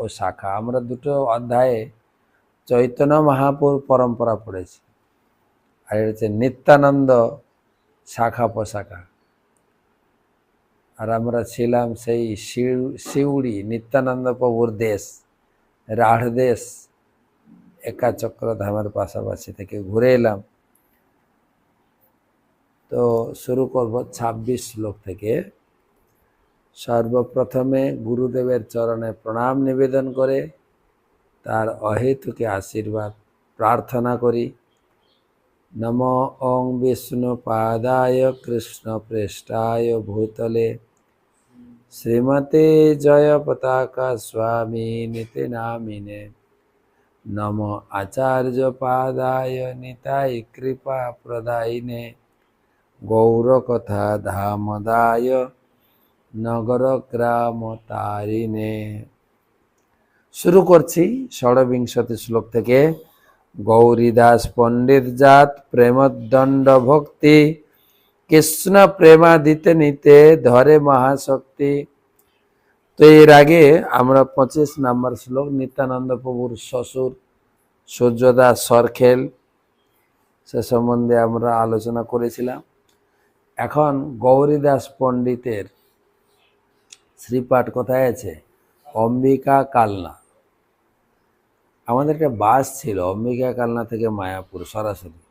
ও শাখা। আমরা দুটো অধ্যায়ে চৈতন্য মহাপুর পরম্পরা পড়েছি, আর এটা হচ্ছে নিত্যানন্দ শাখা প্রশাখা। আর আমরা ছিলাম সেই শিউড়ি নিত্যানন্দ প্রভুর দেশ, রাঢ় দেশ একাচক্র ধামের পাশাপাশি থেকে ঘুরে এলাম। তো শুরু করব 26 শ্লোক থেকে। সর্বপ্রথমে গুরুদেবের চরণে প্রণাম নিবেদন করে তার অহেতুকে আশীর্বাদ প্রার্থনা করি। নমো ওং বিষ্ণুপাদায় কৃষ্ণ পৃষ্ঠায় ভূতলে শ্রীমতে জয় পতাকা স্বামী নীতি নামিনে নমো আচার্য পাদায় নিতাই কৃপা প্রদায়িনে গৌরকথা ধামদায় নগর গ্রাম তারিণে। শুরু করছি 26 শ্লোক থেকে। গৌরীদাস পণ্ডিত জাত প্রেমদণ্ড ভক্তি কৃষ্ণ প্রেমাদিতে নিতে ধরে মহাশক্তি। তো এর আগে আমরা 25 নম্বর শ্লোক নিত্যানন্দ প্রভুর শ্বশুর সূর্যদাস সরখেল সে সম্বন্ধে আমরা আলোচনা করেছিলাম। এখন গৌরীদাস পণ্ডিতের শ্রীপাঠ কোথায় আছে? অম্বিকা কালনা। আমাদের একটা বাস ছিল অম্বিকা কালনা থেকে মায়াপুর সরাসরি।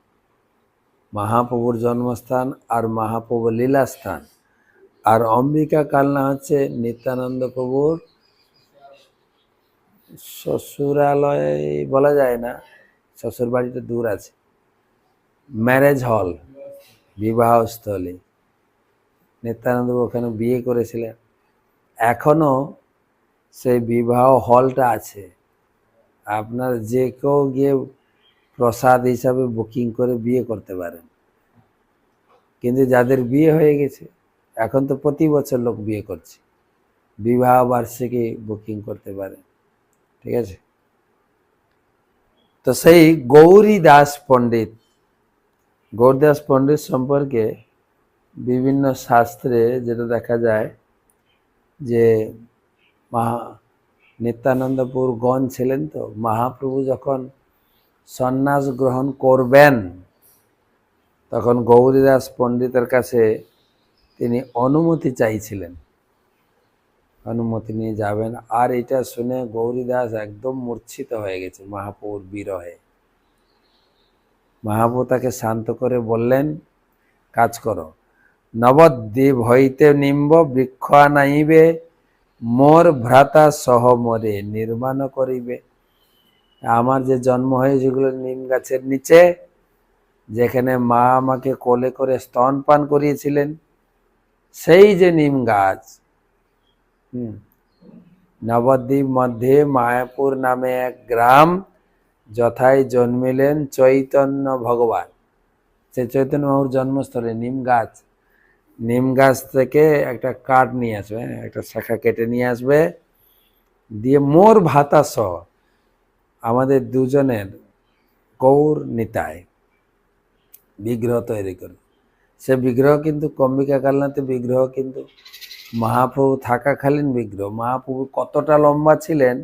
মহাপ্রভুর জন্মস্থান আর মহাপ্রভুর লীলাস্থান, আর অম্বিকা কালনা হচ্ছে নিত্যানন্দ প্রভুর শ্বশুরালয় বলা যায় না, শ্বশুর বাড়িতে দূর আছে, ম্যারেজ হল, বিবাহস্থলী। নিত্যানন্দ প্রভু ওখানে বিয়ে করেছিলেন। এখনো সেই বিবাহ হলটা আছে। আপনার যে কেউ গিয়ে প্রসাদ হিসাবে বুকিং করে বিয়ে করতে পারেন। কিন্তু যাদের বিয়ে হয়ে গেছে, এখন তো প্রতি বছর লোক বিয়ে করছে, বিবাহ বার্ষিকী বুকিং করতে পারে। ঠিক আছে? তো সেই গৌরীদাস পণ্ডিত, গৌরীদাস পণ্ডিত সম্পর্কে বিভিন্ন শাস্ত্রে যেটা দেখা যায় যে নিত্যানন্দপুর গণ ছিলেন। তো মহাপ্রভু যখন সন্ন্যাস গ্রহণ করবেন তখন গৌরীদাস পণ্ডিতের কাছে তিনি অনুমতি চাইছিলেন, অনুমতি নিয়ে যাবেন। আর এটা শুনে গৌরীদাস একদম মূর্ছিত হয়ে গেছে মহাপ্রভুর বিরহে। মহাপ্রভু তাকে শান্ত করে বললেন, কাজ করো, নবদ্বীপ হইতে নিম্ব বৃক্ষ আনাইবে, মোর ভ্রাতা সহ মরে নির্মাণ করিবে। আমার যে জন্ম হয়ে যেগুলো নিম গাছের নিচে, যেখানে মা আমাকে কোলে করে স্তনপান করিয়েছিলেন, সেই যে নিম গাছ, নবদ্বীপ মধ্যে মায়াপুর নামে এক গ্রাম, যথায় জন্মিলেন চৈতন্য ভগবান। সেই চৈতন্য বাবুর জন্মস্থলে নিম গাছ। নিম গাছ থেকে একটা কাঠ নিয়ে আসবে, একটা শাখা কেটে নিয়ে আসবে, দিয়ে মোর ভাতা সহ আমাদের দুজনের গৌর নিতাই বিগ্রহ তৈরি করবে। সে বিগ্রহ কিন্তু অম্বিকা কালনাতে বিগ্রহ কিন্তু মহাপ্রভু থাকাকালীন বিগ্রহ। মহাপ্রভু কতটা লম্বা ছিলেন,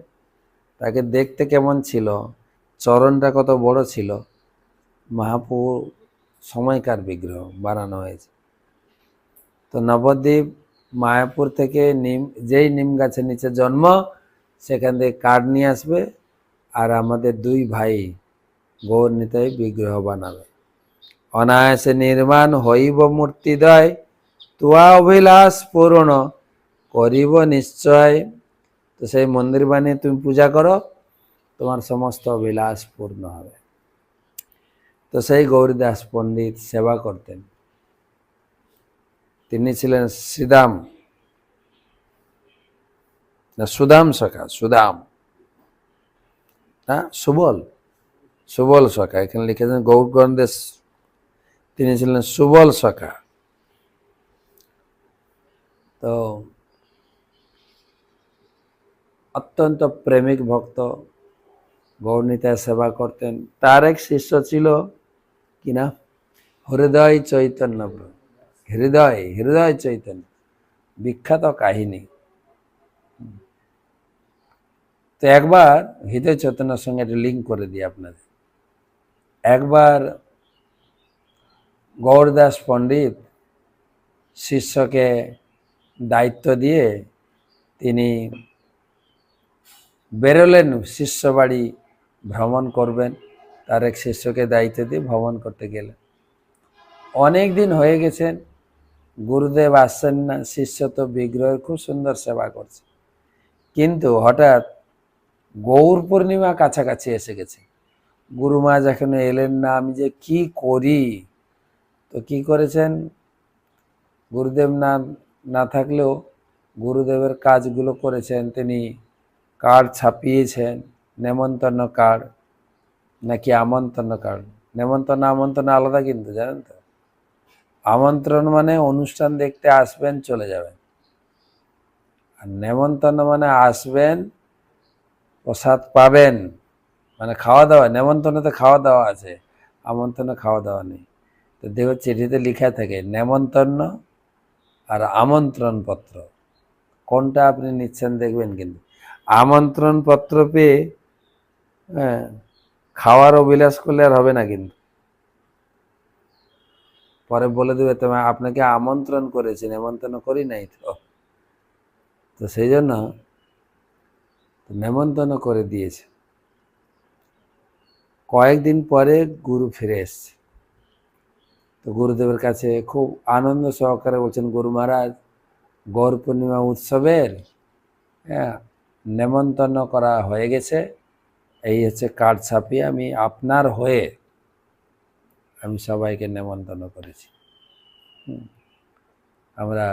তাকে দেখতে কেমন ছিল, চরণটা কত বড় ছিল, মহাপ্রভু সময়কার বিগ্রহ বানানো হয়েছে। তো নবদ্বীপ মায়াপুর থেকে যেই নিম গাছের নিচে জন্ম, সেখান থেকে কাঠ নিয়ে আসবে, আর আমাদের দুই ভাই গৌর নিতাই বিগ্রহ বানাবে। অনায়াসে নির্মাণ হইব মূর্তিদয়, তুয়া অভিলাষ পূরণ করিব নিশ্চয়। তো সেই মন্দির বানিয়ে তুমি পূজা করো, তোমার সমস্ত অভিলাষ পূর্ণ হবে। তো সেই গৌরীদাস পণ্ডিত সেবা করতেন। তিনি ছিলেন শ্রীদাম না সুদাম সখা, সুদাম না সুবল, সুবল সখা। এখানে লিখেছেন গৌরগণদেশ, তিনি ছিলেন সুবল সখা। তো অত্যন্ত প্রেমিক ভক্ত, গৌরনিতায় সেবা করতেন। তার এক শিষ্য ছিল কিনা হৃদয় চৈতন্য। হৃদয় চৈতন্য বিখ্যাত কাহিনী। তো একবার হৃদয় চৈতন্যের সঙ্গে একটা লিঙ্ক করে দিই আপনাদের। একবার গৌরদাস পণ্ডিত শিষ্যকে দায়িত্ব দিয়ে তিনি বেরোলেন শিষ্য বাড়ি ভ্রমণ করবেন। তার এক শিষ্যকে দায়িত্ব দিয়ে ভ্রমণ করতে গেলেন। অনেক দিন হয়ে গেছেন, গুরুদেব আসছেন না। শিষ্য তো বিগ্রহের খুব সুন্দর সেবা করছে, কিন্তু হঠাৎ গৌর পূর্ণিমা কাছাকাছি এসে গেছে। গুরুমা এখনো এলেন না, আমি যে কি করি। তো কি করেছেন, গুরুদেব না থাকলেও গুরুদেবের কাজগুলো করেছেন। তিনি কার্ড ছাপিয়েছেন, নেমন্তন্ন কার্ড নাকি আমন্ত্রণ কার্ড। নেমন্তন্ন আমন্ত্রণ আলাদা কিন্তু, জানেন তো। আমন্ত্রণ মানে অনুষ্ঠান দেখতে আসবেন, চলে যাবেন। আর নেমন্তন্ন মানে আসবেন, প্রসাদ পাবেন, মানে খাওয়া দাওয়া। নেমন্তন্নতে খাওয়া দাওয়া আছে, আমন্ত্রণে খাওয়া দাওয়া নেই। তো দেখো চিঠিতে লেখা থাকে নেমন্তন্ন আর আমন্ত্রণ পত্র, কোনটা আপনি নিচ্ছেন দেখবেন। কিন্তু আমন্ত্রণ পত্র পেয়ে হ্যাঁ খাওয়ার অভিলাষ করলে আর হবে না। কিন্তু পরে বলে দেবে তোমায় আপনাকে আমন্ত্রণ করেছি, নেমন্তন্ন করি নাই। তো সেই জন্য নেমন্তন্ন করে দিয়েছে। কয়েকদিন পরে গুরু ফিরে এসছে। তো গুরুদেবের কাছে খুব আনন্দ সহকারে বলছেন, গুরু মহারাজ, গৌর পূর্ণিমা উৎসবের নেমন্তন্ন করা হয়ে গেছে। এই হচ্ছে কার্ড ছাপিয়ে আমি আপনার হয়ে আমি সবাইকে নেমন্তন্ন করেছি। আমরা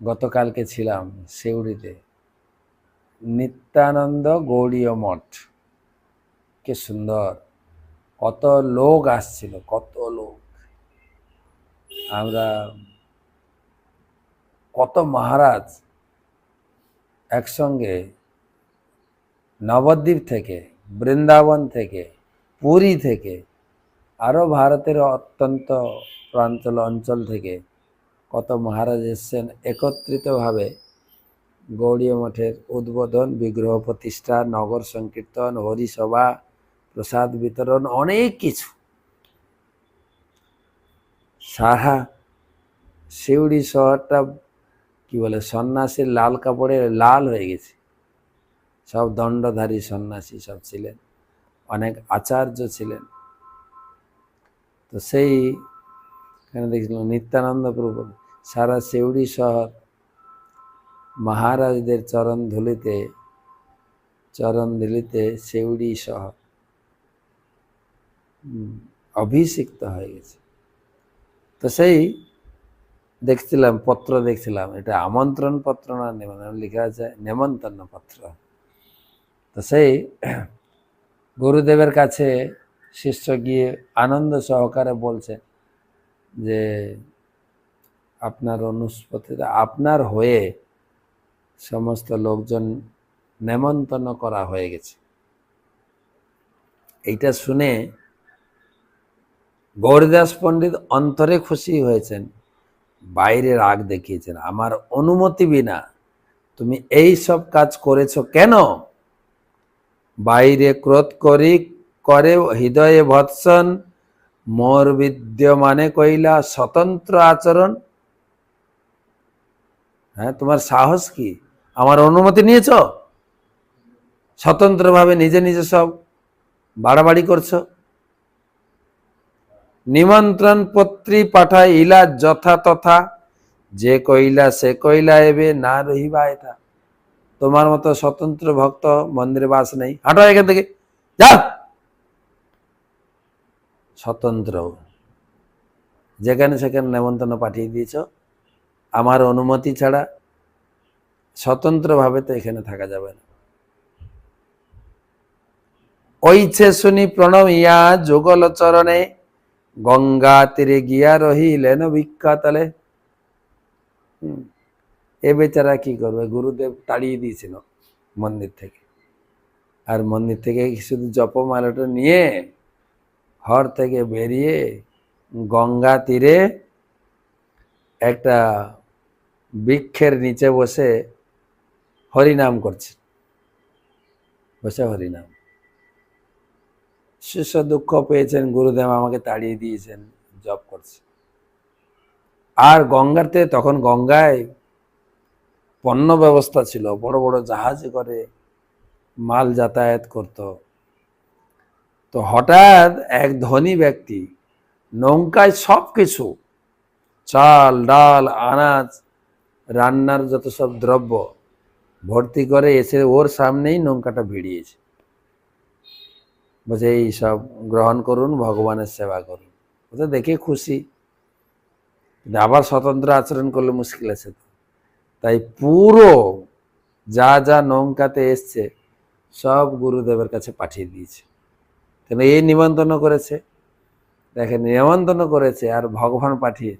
গতকালকে ছিলাম সিউড়িতে, নিত্যানন্দ গৌড়ীয় মঠ। কি সুন্দর, কত লোক আসছিল, কত লোক। আমরা কত মহারাজ একসঙ্গে নবদ্বীপ থেকে, বৃন্দাবন থেকে, পুরী থেকে, আরও ভারতের অত্যন্ত প্রান্তল অঞ্চল থেকে কত মহারাজ এসছেন একত্রিতভাবে। গৌড়ীয় মঠের উদ্বোধন, বিগ্রহ প্রতিষ্ঠা, নগর সংকীর্তন, হরিসভা, প্রসাদ বিতরণ, অনেক কিছু। সারা সিউড়ি শহরটা কি বলে, সন্ন্যাসীর লাল কাপড়ে লাল হয়ে গেছে। সব দণ্ডধারী সন্ন্যাসী সব ছিলেন, অনেক আচার্য ছিলেন। তো সেই এখানে দেখছিলাম নিত্যানন্দ প্রভু। সারা সিউড়ি শহর মহারাজদের চরণ ধুলিতে সিউড়ি শহর অভিষিক্ত হয়ে গেছে। তো সেই দেখছিলাম পত্র, দেখছিলাম এটা আমন্ত্রণ পত্র না নিমন্ত্রণ, লেখা আছে নেমন্তন্ন পত্র। তো সেই গুরুদেবের কাছে শিষ্য গিয়ে আনন্দ সহকারে বলছে যে আপনার অনুস্পতিতে আপনার হয়ে সমস্ত লোকজন নেমন্তন্ন করা হয়ে গেছে। এইটা শুনে গৌরদাস পণ্ডিত অন্তরে খুশি হয়েছেন, বাইরে রাগ দেখিয়েছেন। আমার অনুমতি বিনা তুমি এই সব কাজ করেছো কেন? বাইরে ক্রোধ করে হৃদয়ে ভৎসন, মোর বিদ্যমানে কইলা স্বতন্ত্র আচরণ। হ্যাঁ, তোমার সাহস কি? আমার অনুমতি নিয়েছ, স্বতন্ত্রভাবে নিজে নিজে সব বাড়াবাড়ি করছো। নিমন্ত্রণ পত্রী পাঠাই ইলা যথা তথা, যে কইলা সে কইলা এবে না রহিবা এটা। তোমার মতো স্বতন্ত্র ভক্ত মন্দিরে বাস নেই, হাঁটো এখান থেকে, যা। স্বতন্ত্র যেখানে সেখানে নেমন্তন্ন পাঠিয়ে দিয়েছ, আমার অনুমতি ছাড়া স্বতন্ত্রভাবে তো এখানে থাকা যাবে না। ওইছে শুনি প্রণব ইয়া যুগল চরণে, গঙ্গা তীরে গিয়া রহিলেন ভিক্ষাতলে। এ বেচারা কি করবে, গুরুদেব তাড়িয়ে দিয়েছিল মন্দির থেকে। আর মন্দির থেকে শুধু জপমালাটা নিয়ে ঘর থেকে বেরিয়ে গঙ্গা তীরে একটা বৃক্ষের নিচে বসে হরিনাম করছে। বসে হরিনাম। শিষ্য দুঃখ পেয়েছেন, গুরুদেব আমাকে তাড়িয়ে দিয়েছেন, জপ করছে। আর গঙ্গাতে, তখন গঙ্গায় পণ্য ব্যবস্থা ছিল, বড় বড় জাহাজে করে মাল যাতায়াত করত। তো হঠাৎ এক ধনী ব্যক্তি নৌকায় সব কিছু, চাল ডাল আনাজ রান্নার যত সব দ্রব্য ভর্তি করে এসে ওর সামনেই নৌকাটা ভিড়িয়েছে, বলছে এই সব গ্রহণ করুন, ভগবানের সেবা করুন। ওটা দেখে খুশি, কিন্তু আবার স্বতন্ত্র আচরণ করলে মুশকিল আছে। তাই পুরো যা যা নৌকাতে এসছে সব গুরুদেবের কাছে পাঠিয়ে দিয়েছে। কেন এই নিমন্ত্রণ করেছে, দেখেন নিমন্ত্রণ করেছে আর ভগবান পাঠিয়ে।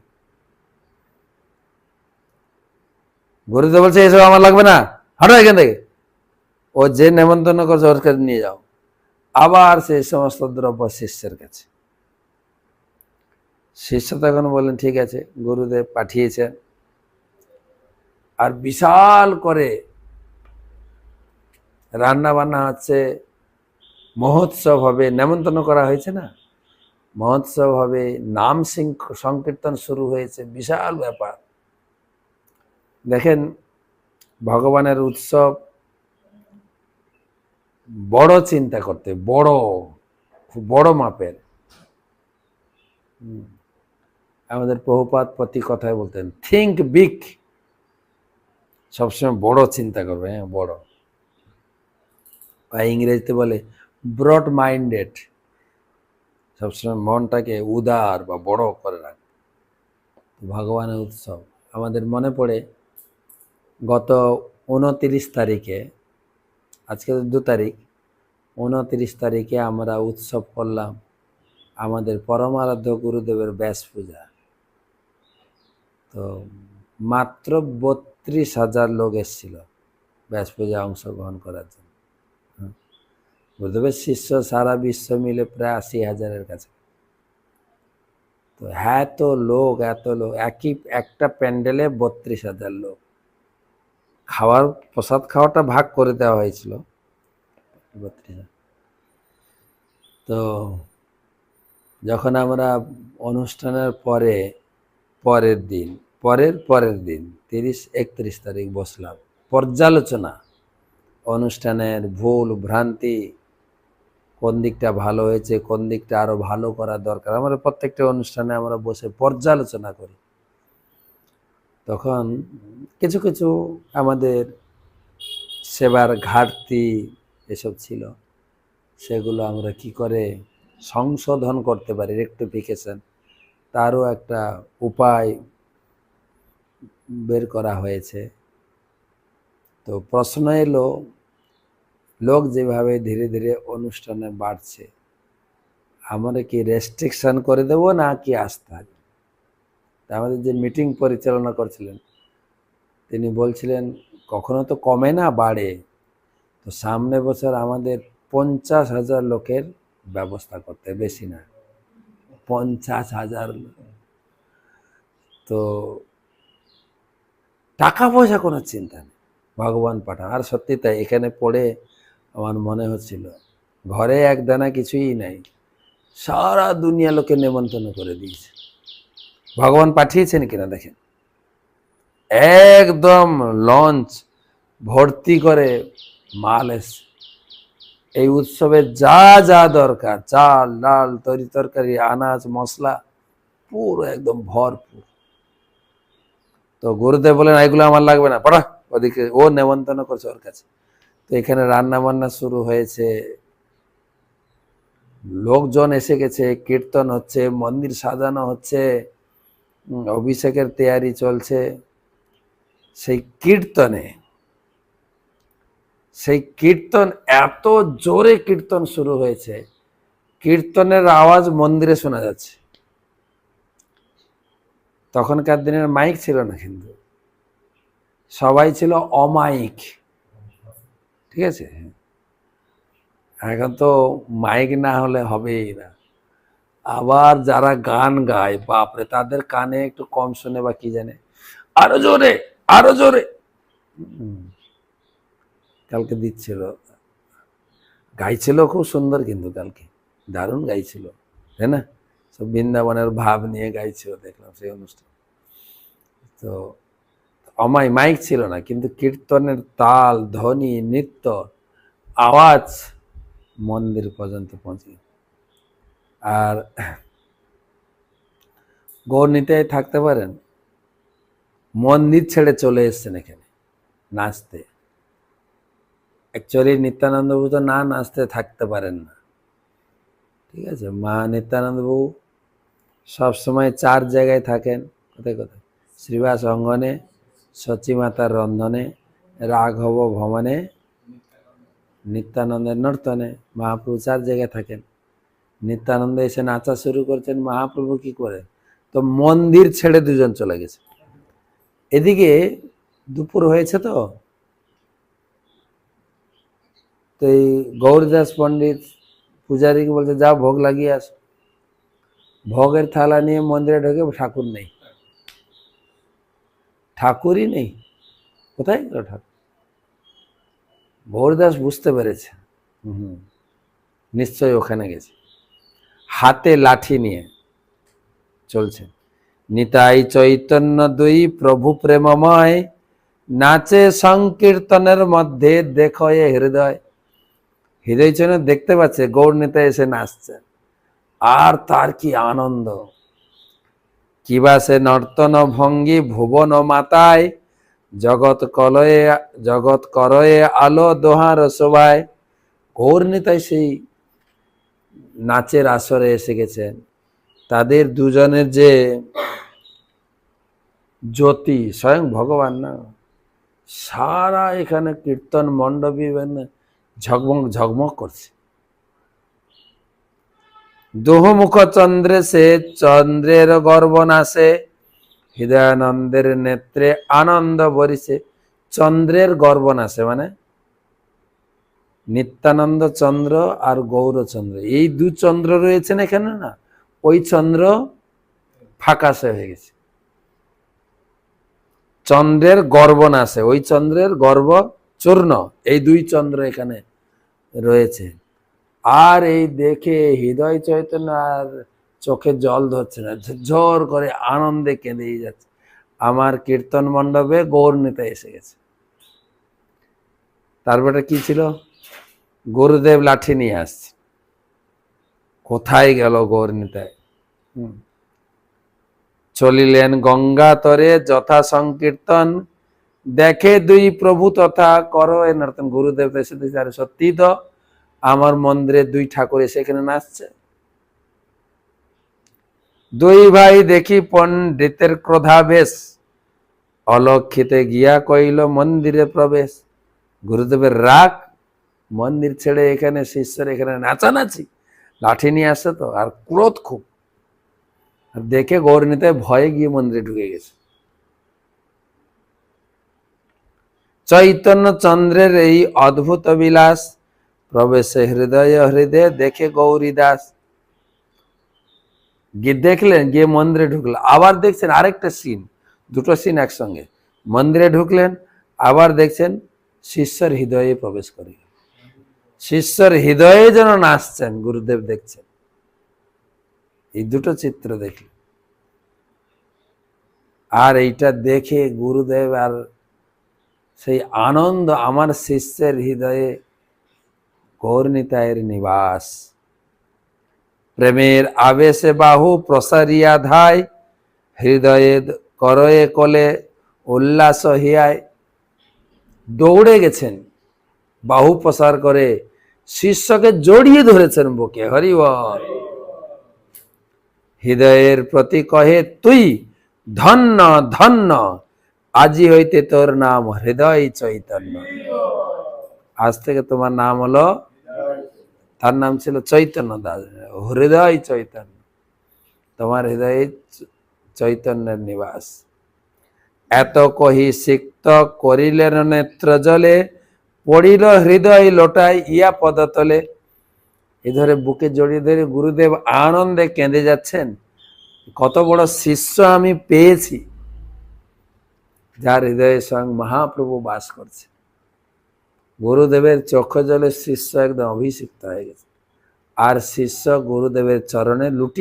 গুরুদেব বলছে এসব আমার লাগবে না, হাঁটো এখান থেকে। ও যে নিমন্ত্রণ করছে ওর কাছে নিয়ে যাও। আবার সেই সমস্ত দ্রব্য শিষ্যের কাছে। শিষ্য তখন বললেন ঠিক আছে, গুরুদেব পাঠিয়েছেন। আর বিশাল করে রান্না বান্না হচ্ছে, মহোৎসব হবে, নেমন্তন্ন করা হয়েছে না, মহোৎসব হবে, নাম সংকীর্তন শুরু হয়েছে, বিশাল ব্যাপার। দেখেন ভগবানের উৎসব বড় চিন্তা করতে, বড়, খুব বড় মাপের। আমাদের প্রভুপাদ প্রতি কথায় বলতেন থিঙ্ক বিগ, সবসময় বড় চিন্তা করবে। হ্যাঁ, বড়, বা ইংরেজিতে বলে ব্রড মাইন্ডেড, সবসময় মনটাকে উদার বা বড় করে রাখবে। ভগবানের উৎসব আমাদের মনে পড়ে গত 29 তারিখে, আজকে 2 তারিখ, 29 তারিখে আমরা উৎসব করলাম আমাদের পরমারাধ্য গুরুদেবের ব্যাস পূজা। তো মাত্র 32,000 লোক এসেছিল ব্যাস পূজা অংশগ্রহণ করার জন্য। গুরুদেবের শিষ্য সারা বিশ্ব মিলে প্রায় 80,000-এর কাছে। তো এত লোক, এত লোক, একটা প্যান্ডেলে 32,000 লোক। খাওয়ার, প্রসাদ খাওয়াটা ভাগ করে দেওয়া হয়েছিল 32,000। তো যখন আমরা অনুষ্ঠানের পরের দিন 30-31 তারিখ বসলাম, পর্যালোচনা অনুষ্ঠানের ভুল ভ্রান্তি, কোন দিকটা ভালো হয়েছে, কোন দিকটা আরো ভালো করা দরকার, আমরা প্রত্যেকটা অনুষ্ঠানে আমরা বসে পর্যালোচনা করি। তখন কিছু কিছু আমাদের সেবার ঘাটতি এসব ছিল, সেগুলো আমরা কি করে সংশোধন করতে পারি, রেকটিফিকেশন, তারও একটা উপায় বের করা হয়েছে। তো প্রশ্ন এলো, লোক যেভাবে ধীরে ধীরে অনুষ্ঠানে বাড়ছে, আমরা কি রেস্ট্রিকশন করে দেব না কি আস্থা? আমাদের যে মিটিং পরিচালনা করছিলেন তিনি বলছিলেন কখনো তো কমে না, বাড়ে। তো সামনে বছর আমাদের 50,000 লোকের ব্যবস্থা করতে, বেশি না, 50,000। তো টাকা পয়সা কোনো চিন্তা নেই, ভগবান পাঠান। আর সত্যি তাই, এখানে পড়ে আমার মনে হচ্ছিল ঘরে এক দানা কিছুই নাই, সারা দুনিয়া লোকে নেমন্তন্ন করে দিয়েছে। ভগবান পাঠিয়েছেন কিনা দেখেন, একদম লঞ্চ ভর্তি করে মাল এসছে। এই উৎসবে যা যা দরকার, চাল ডাল তরি তরকারি আনাজ মশলা পুরো একদম ভরপুর। তো গুরুদেব বলেন এগুলো আমার লাগবে না, পড়া ওদিকে, ও নেমন্তন্ন করছে ওর কাছে। তো এখানে রান্না বান্না শুরু হয়েছে, লোকজন এসে গেছে, কীর্তন হচ্ছে, মন্দির সাজানো হচ্ছে, অভিষেকের তৈয়ারি চলছে। সেই কীর্তন এত জোরে কীর্তন শুরু হয়েছে, কীর্তনের আওয়াজ মন্দিরে শোনা যাচ্ছে। তখনকার দিনের মাইক ছিল না, কিন্তু সবাই ছিল অমাইক, ঠিক আছে। এখন তো মাইক না হলে হবেই না। আবার যারা গান গায়, বাপরে, তাদের কানে একটু কম শুনে বা কি জানে, আরো জোরে আরো জোরে। কালকে দিচ্ছিল গাইছিল খুব সুন্দর, কিন্তু কালকে দারুণ গাইছিল, তাই না? সব বৃন্দাবনের ভাব নিয়ে গাইছিল, দেখলাম সেই অনুষ্ঠান। তো মাইক ছিল না, কিন্তু কীর্তনের তাল, ধ্বনি, নৃত্য, আওয়াজ মন্দির পর্যন্ত পৌঁছে। আর গৌরনীতায় থাকতে পারেন, মন্দির ছেড়ে চলে এসছেন এখানে নাচতে। অ্যাকচুয়ালি নিত্যানন্দবাবু তো না নাচতে থাকতে পারেন না, ঠিক আছে? মা নিত্যানন্দবাবু সবসময় 4 জায়গায় থাকেন। কোথায় কোথায়? শ্রীবাস অঙ্গনে, সচিমাতার রন্ধনে, রাঘব ভবনে, নিত্যানন্দের নর্তনে। মহাপ্রভু 4 জায়গায় থাকেন। নিত্যানন্দ এসে নাচা শুরু করছেন, মহাপ্রভু কি করে? তো মন্দির ছেড়ে দুজন চলে গেছে। এদিকে দুপুর হয়েছে, তো এই গৌরদাস পণ্ডিত পূজারীকে বলছে, যাও ভোগ লাগিয়ে আস। ভোগের থালা নিয়ে মন্দিরে ঢোকে, ঠাকুর নেই, ঠাকুরই নেই। কোথায় গেল ঠাকুর? গৌরদাস বুঝতে পেরেছে, নিশ্চয়ই ওখানে গেছে। হাতে লাঠি নিয়ে চলছেন। নিতাই চৈতন্য দুই প্রভু প্রেমময়, নাচে সংকীর্তনের মধ্যে দেখো এ হৃদয়। হৃদয় চৈতন্য দেখতে পাচ্ছে গৌর নিতাই এসে নাচছেন, আর তার কি আনন্দ! কিবা সে নর্তন ভঙ্গি ভুবন মাতায়, জগৎ করয়ে আলো দোহার শোভায়। গৌর নিতাই সেই নাচের আসরে এসে গেছেন। তাদের দুজনের যে জ্যোতি, স্বয়ং ভগবান না, সারা এখানে কীর্তন মণ্ডপী ঝকমক ঝকমক করছে। দোহমুখ চন্দ্রে সে চন্দ্রের গর্ব নাশে, হৃদয়ানন্দের নেত্রে আনন্দ বরিছে। চন্দ্রের গর্ব নাশে মানে নিত্যানন্দ চন্দ্র আর গৌরচন্দ্র, এই 2 চন্দ্র রয়েছেন এখানে না, ওই চন্দ্র ফাঁকাশে হয়ে গেছে। চন্দ্রের গর্ব নাশে, ওই চন্দ্রের গর্ব চূর্ণ, এই 2 চন্দ্র এখানে রয়েছে। আর এই দেখে হৃদয় চৈতন্য আর চোখে জল ধরছে না, ঝরঝর করে আনন্দে কেঁদেই যাচ্ছে। আমার কীর্তন মণ্ডপে গৌর নিতাই এসে গেছে। তারপরে কি ছিল? গুরুদেব লাঠি নিয়ে আসছে। কোথায় গেল গৌর নিতাই? চলিলেন গঙ্গা তরে যথা সংকীর্তন, দেখে 2 প্রভু তথা করো এ নর্তন। গুরুদেব এসে দিচ্ছে, আরে সত্যি তো আমার মন্দিরে 2 ঠাকুর এসে এখানে নাচছে। 2 ভাই দেখি পণ্ডিতের ক্রোধাবেশ, অলক্ষিতে গিয়া কইল মন্দিরে প্রবেশ। গুরুদেবের রাগ, মন্দির ছেড়ে এখানে শিষ্যর এখানে নাচানাচি, লাঠি নিয়ে আসছে তো, আর ক্রোধ খুব। দেখে গৌর নিতাই ভয়ে গিয়ে মন্দিরে ঢুকে গেছে। চৈতন্য চন্দ্রের এই অদ্ভুত বিলাস, প্রবেশে হৃদয় হৃদয় দেখে গৌরী দাস। গিয়ে দেখলেন, গিয়ে মন্দিরে ঢুকলেন, আবার দেখছেন আরেকটা সিন, 2টো সিন একসঙ্গে। মন্দিরে ঢুকলেন, আবার দেখছেন শিষ্যর হৃদয়ে প্রবেশ করে, শিষ্যর হৃদয়ে যেন নাচছেন, গুরুদেব দেখছেন। এই 2টো চিত্র দেখলেন। আর এইটা দেখে গুরুদেব আর সেই আনন্দ, আমার শিষ্যের হৃদয়ে গৌর নিতাইয়ের নিবাস। প্রেমের আবেশে বাহু প্রসারিয়া ধায়, হৃদয়ে করয়ে কোলে উল্লাস হিয়ায়। দৌড়ে গেছেন, বাহু প্রসার করে শিষ্যকে জড়িয়ে ধরেছেন বুকে। হরি বল। হৃদয়ের প্রতি কহে, তুই ধন্য ধন্য, আজি হইতে তোর নাম হৃদয় চৈতন্য। আজ থেকে তোমার নাম হলো, তার নাম ছিল চৈতন্য দাস, হৃদয় চৈতন্য। তোমার হৃদয়ে চৈতন্যের নিবাস। এত কহি সিক্ত করিলেন নেত্র জলে, পড়িল হৃদয় লোটাই ইয়া পদতলে। এ ধরে বুকে জড়িয়ে ধরে গুরুদেব আনন্দে কেঁদে যাচ্ছেন। কত বড় শিষ্য আমি পেয়েছি, যার হৃদয়ে স্বয়ং মহাপ্রভু বাস করছে। গুরুদেবের চক্ষু জলে শিষ্য একদম অভিষিক্ত হয়ে গেছে, আর শিষ্য গুরুদেবের চরণে লুটি